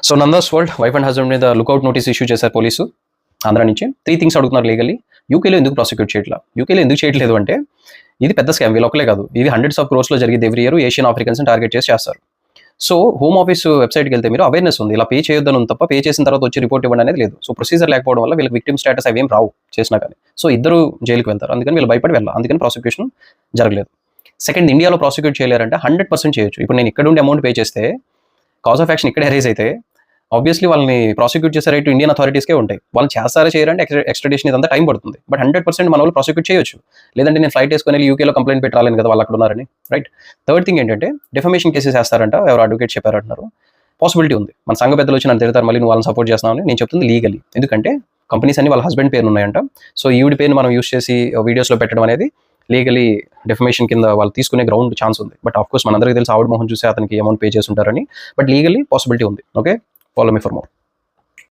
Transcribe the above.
So Nanda's world wife and husband మీద lookout notice issue చేశారు police Andhra నుంచి. 3 థింగ్స్ అడుగుతున్నారు లీగల్లీ. యూకేలో ఎందుకు ప్రాసిక్యూట్ చేయట్లా? యూకేలో ఎందుకు చేయట్లేదు అంటే ఇది పెద్ద స్కామ్, వీళ్ళు ఒకలే కాదు, ఇది హండ్రెడ్స్ ఆఫ్ క్రోర్స్లో జరిగేది ఎవ్రీ ఇయర్. ఏషియన్ ఆఫ్రికన్స్ని టార్గెట్ చేసి చేస్తారు. సో హోమ్ ఆఫీస్ వెబ్సైట్కి వెళ్తే మీరు అవేర్నెస్ ఉంది, ఇలా పే చేయొద్దని ఉంది తప్ప పే చేసిన తర్వాత వచ్చి రిపోర్ట్ ఇవ్వడం అనేది లేదు. సో ప్రొసీజర్ లేకపోవడం వల్ల వీళ్ళకి విక్టిమ్ స్టేటస్ అవి ఏం రావు చేసినా కానీ. సో ఇద్దరు జైలుకి వెళ్తారు, అందుకని వీళ్ళు భయపడి వెళ్ళాలి, అందుకని ప్రాసిక్యూషన్ జరగలేదు. సెకండ్, ఇండియాలో ప్రాసిక్యూట్ చేయలేరంటే 100% చేయొచ్చు. ఇప్పుడు నేను ఇక్కడ ఉండి అమౌంట్ పే చేస్తే కాజ్ ఆఫ్ యాక్షన్ ఇక్కడ ఎరేజ్ అయితే ఆబ్వియస్లీ వాళ్ళని ప్రాసిక్యూట్ చేసే రైట్ ఇండియన్ అథారిటీస్కే ఉంటాయి. వాళ్ళు చేస్తారా చేయరంటే ఎక్స్ట్రాడిషన్ ఇదంతా టైం పడుతుంది. బట్ 100% మన వాళ్ళు ప్రాసిక్యూట్ చేయొచ్చు. లేదంటే నేను ఫ్లైట్ వేసుకొని వెళ్ళి యూకేలో కంప్లైంట్ పెట్టి రాలేను కదా వాళ్ళు అక్కడ ఉన్నారని, రైట్? థర్డ్ థింగ్ ఏంటంటే డెఫమేషన్ కేసెస్ వేస్తారంట, ఎవరు అడ్వకేట్ చెప్పారంటున్నారు. పాసిబిలిటీ ఉంది, మన సంఘ పెద్దలు వచ్చి నన్ను తిడతారు మళ్ళీ నువ్వు వాళ్ళని సపోర్ట్ చేస్తున్నావు. నేను చెప్తుంది లీగలీ, ఎందుకంటే కంపెనీస్ అన్ని వాళ్ళ హస్బెండ్ పేరు ఉన్నాయంట. సో ఈవిడి పేరుని మనం యూస్ చేసి వీడియోస్లో పెట్టడం అనేది లీగలీ డెఫమేషన్ కింద వాళ్ళు తీసుకునే గ్రౌండ్ ఛాన్స్ ఉంది. బట్ ఆఫ్ కోర్స్ మనందరికీ తెలిసి ఆవిడ మోహన్ చూసి అతనికి అమౌంట్ పే చేసి ఉంటారని. బట్ లీగలీ పాసిబిలిటీ ఉంది. Okay, follow me for more.